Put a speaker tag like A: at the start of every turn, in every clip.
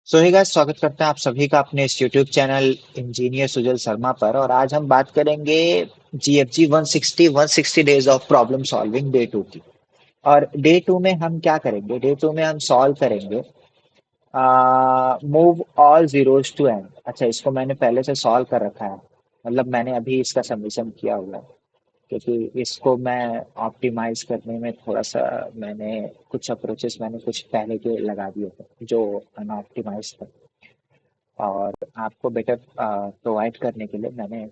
A: सो hey guys, स्वागत करते हैं आप सभी का अपने इस YouTube channel engineer Sujal Sharma पर। और आज हम बात करेंगे GFG 160 days of problem solving day two की। और डे टू में हम क्या करेंगे? डे टू में हम सॉल्व करेंगे move all zeros to end. अच्छा, इसको मैंने पहले से सॉल्व कर रखा है, मतलब मैंने अभी इसका सबमिशन किया हुआ है, क्योंकि इसको मैं ऑप्टिमाइज करने में थोड़ा सा मैंने कुछ अप्रोचेस मैंने कुछ पहले के लगा दिए थे जो अनऑप्टिमाइज थे। और आपको बेटर प्रोवाइड करने के लिए मैंने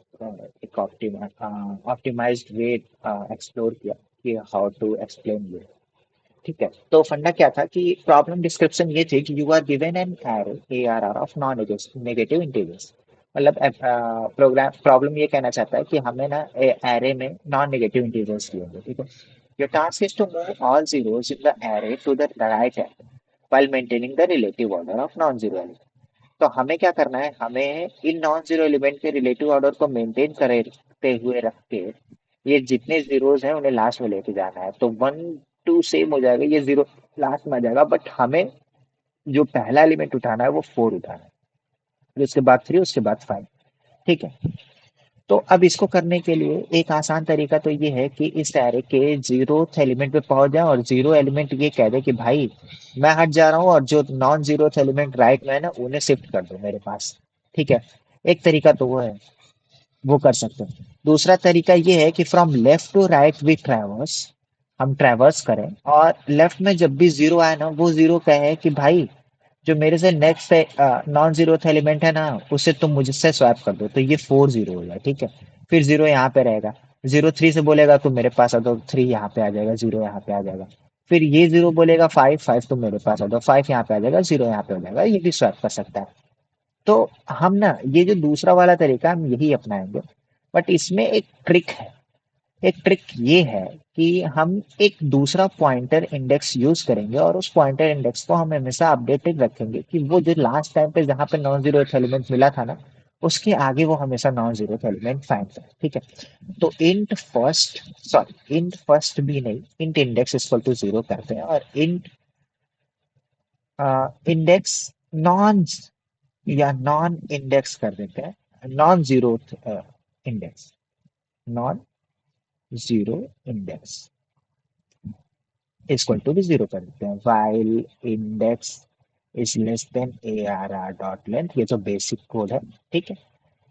A: एक ऑप्टिमाइज्ड वे एक्सप्लोर किया कि हाउ टू एक्सप्लेन ये। ठीक है, तो फंडा क्या था कि प्रॉब्लम डिस्क्रिप्शन ये थी कि you are given an array ARR of non negative integers. मतलब प्रोग्राम प्रॉब्लम ये कहना चाहता है कि हमें ना एरे में नॉन नेगेटिव इंटीजर्स दिए होंगे। ठीक है, your task is to move all zeros in the array to the right hand while maintaining the relative order of non-zero element। तो हमें क्या करना है? हमें इन नॉन जीरो एलिमेंट के रिलेटिव ऑर्डर को मेंटेन करते हुए रख के ये जितने जीरोस हैं उन्हें लास्ट में लेके जाना है। तो 1 2 सेम हो जाएगा, ये जीरो लास्ट में आ जाएगा, बट हमें जो पहला एलिमेंट उठाना है वो 4 उठाना है, फिर उसके बाद 3, उसके बाद 5। ठीक है, तो अब इसको करने के लिए एक आसान तरीका तो ये है कि इस एरे के जीरोथ एलिमेंट पे पहुंच जाए और जीरो एलिमेंट ये कह दे कि भाई मैं हट जा रहा हूँ और जो नॉन जीरोथ एलिमेंट राइट में है ना उन्हें शिफ्ट कर दो मेरे पास। ठीक है, एक तरीका तो वो है, वो कर सकते हैं। दूसरा तरीका ये है कि from left to right we traverse, हम ट्रैवर्स करें और लेफ्ट में जब भी जीरो आए ना वो जीरो कहे कि भाई जो मेरे से नेक्स्ट नॉन जीरो एलिमेंट है ना उसे तुम मुझसे स्वैप कर दो, तो ये 4 0 हो जाए। ठीक है, फिर जीरो यहाँ पे रहेगा। जीरो 3 से बोलेगा तुम मेरे पास आ दो, 3 यहाँ पे आ जाएगा, जीरो यहाँ पे आ जाएगा। फिर ये जीरो बोलेगा 5 5 तुम मेरे पास आ दो, 5 यहाँ पे आ जाएगा, जीरो यहाँ पे आ जाएगा, ये भी स्वैप कर सकता है। तो हम ना ये जो दूसरा वाला तरीका हम यही अपनाएंगे, बट इसमें एक ट्रिक है। एक ट्रिक ये है कि हम एक दूसरा पॉइंटर इंडेक्स यूज करेंगे और उस पॉइंटर इंडेक्स को हम हमेशा अपडेटेड रखेंगे कि वो जो लास्ट टाइम पे जहाँ पे नॉन जीरो एलिमेंट मिला था ना उसके आगे वो हमेशा नॉन जीरो एलिमेंट फाइंड करे। ठीक है, तो इंट फर्स्ट भी नहीं, int index equal to zero करते हैं और इंट इंडेक्स नॉन या नॉन इंडेक्स कर देते हैं, non zero index, non zero index equal to भी जीरो कर देते हैं। While index is less than ARR dot length, ये जो बेसिक कोड है। ठीक है,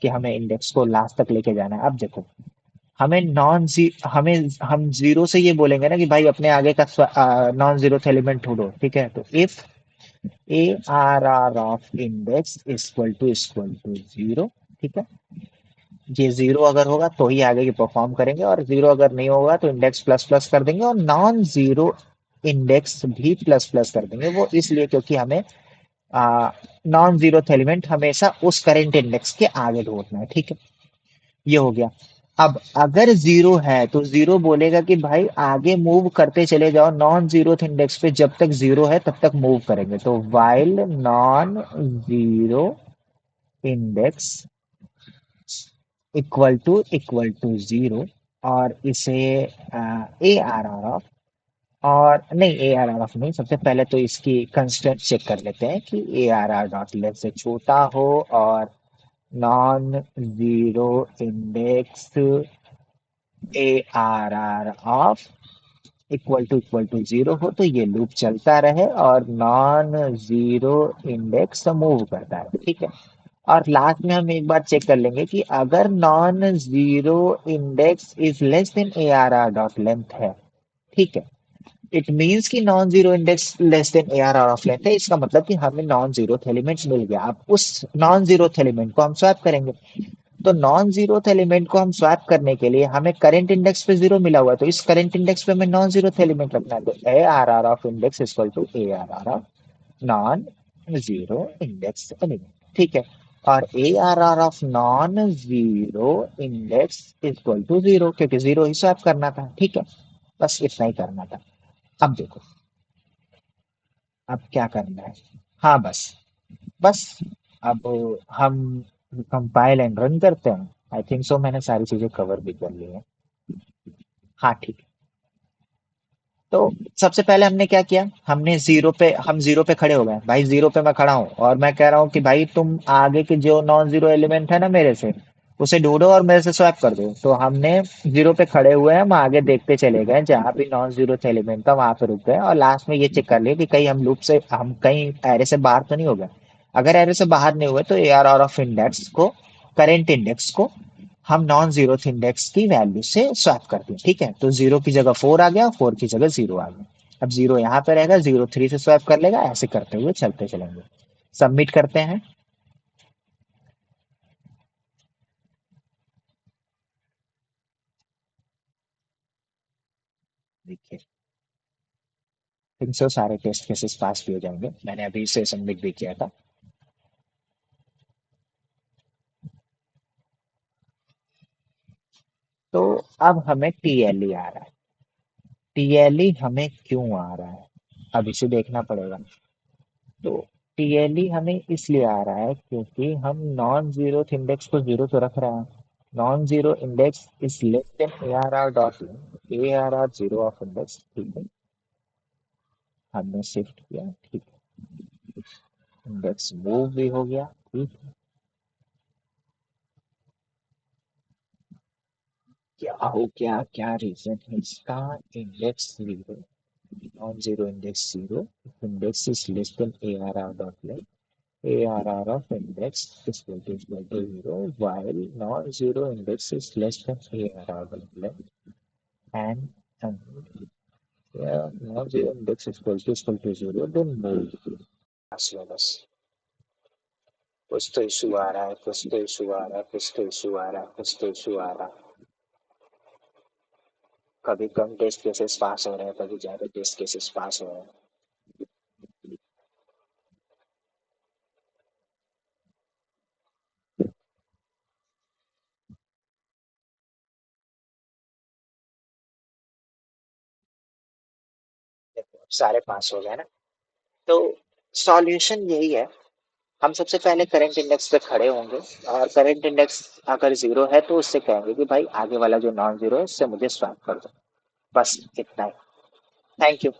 A: कि हमें इंडेक्स को लास्ट तक लेके जाना है। अब देखो, हमें नॉन जी हमें हम जीरो से ये बोलेंगे ना कि भाई अपने आगे का नॉन जीरो एलिमेंट ढूंढो। ठीक है, तो if ARR of index equal to zero, ठीक है, ये जीरो अगर होगा तो ही आगे की परफॉर्म करेंगे और जीरो अगर नहीं होगा तो इंडेक्स प्लस प्लस कर देंगे और नॉन जीरो इंडेक्स भी प्लस प्लस कर देंगे। वो इसलिए क्योंकि हमें नॉन जीरो एलिमेंट हमेशा उस करेंट इंडेक्स के आगे ढूंढना है। ठीक है, ये हो गया। अब अगर जीरो है तो जीरो बोलेगा कि भाई आगे मूव करते चले जाओ नॉन जीरो इंडेक्स पे, जब तक जीरो है तब तक मूव करेंगे। तो while non zero index equal to zero, और इसे ARR ऑफ, और नहीं ARR ऑफ नहीं, सबसे पहले तो इसकी कंस्टेंट चेक कर लेते हैं कि ARR डॉट लेस से छोटा हो और non zero index ARR of equal to zero हो तो ये लूप चलता रहे और नॉन जीरो इंडेक्स मूव करता है। ठीक है, और लास्ट में हम एक बार चेक कर लेंगे कि अगर non zero index is less than ARR dot length है, ठीक है, इट मीन्स कि non zero index less than ARR of length है, इसका मतलब कि हमें नॉन जीरो एलिमेंट मिल गया। अब उस नॉन जीरो एलिमेंट को हम स्वैप करेंगे। तो नॉन जीरो एलिमेंट को हम स्वैप करने के लिए हमें करंट इंडेक्स पे जीरो मिला हुआ है, तो इस करंट इंडेक्स पे हमें नॉन जीरो एलिमेंट रखना है। तो ARR of index equal to ARR of non zero index element. ठीक है, और ARR of non zero index equal to zero, क्योंकि जीरो ही स्वैप करना था। ठीक है, बस इतना ही करना था। अब देखो, अब क्या करना है? हाँ, बस बस अब हम कंपाइल एंड रन करते हैं। आई थिंक सो मैंने सारी चीजें कवर भी कर ली हैं। हाँ ठीक है। तो सबसे पहले हमने क्या किया, हम जीरो पे खड़े हो गए, भाई जीरो पे मैं खड़ा हूँ और मैं कह रहा हूँ कि भाई तुम आगे के जो नॉन जीरो एलिमेंट है ना मेरे से, उसे ढूंढो और मेरे से स्वैप कर दो। तो हमने जीरो पे खड़े हुए हैं, हम आगे देखते चले गए, जहां भी नॉन जीरो एलिमेंट था वहां पे रुक गए और लास्ट में ये चेक कर लिया कि कहीं हम कहीं एरे से बाहर तो नहीं हो गए। अगर एरे से बाहर नहीं हुए तो ए आर ऑफ इंडेक्स को, करेंट इंडेक्स को हम नॉन जीरो इंडेक्स की वैल्यू से स्वैप करते हैं। ठीक है, तो जीरो की जगह फोर आ गया, फोर की जगह जीरो आ गया। अब जीरो यहाँ पे रहेगा, जीरो थ्री से स्वैप कर लेगा, ऐसे करते हुए चलते चलेंगे। सबमिट करते हैं। देखिए, फिर से सारे टेस्ट केसेस पास भी हो जाएंगे, मैंने अभी से सबमिट भी किया था। तो अब हमें टीएलई आ रहा है। टीएलई हमें क्यों आ रहा है, अब इसे देखना पड़ेगा। तो टीएलई हमें इसलिए आ रहा है क्योंकि हम नॉन जीरो इंडेक्स को जीरो तो रख रहे हैं। Non zero index is less than A R R dot A R R zero of index. ठीक है, हमने शिफ्ट किया, ठीक है, इंडेक्स मूव भी हो गया। ठीक है, क्या हो गया, क्या रीजन है इसका। Index zero, non zero index zero, index is less than A R R dot ARR of index is equal to 0 while non-zero index is less than ARR of length and non-zero index is equal to 0 then null। बस कुछ तो issue आ रहा है, कुछ तो issue आ रहा है, कुछ तो इशू आ रहा है, कुछ तो इशू आ रहा है। कभी कम टेस्ट केसेस पास हो रहे हैं, कभी ज्यादा टेस्ट केसेस पास हो रहे हैं। देखो, सारे पास हो गए ना। तो सॉल्यूशन यही है, हम सबसे पहले करंट इंडेक्स पे खड़े होंगे और करंट इंडेक्स अगर जीरो है तो उससे कहेंगे कि भाई आगे वाला जो नॉन जीरो है उससे मुझे स्वैप कर दो। बस इतना ही। Thank you.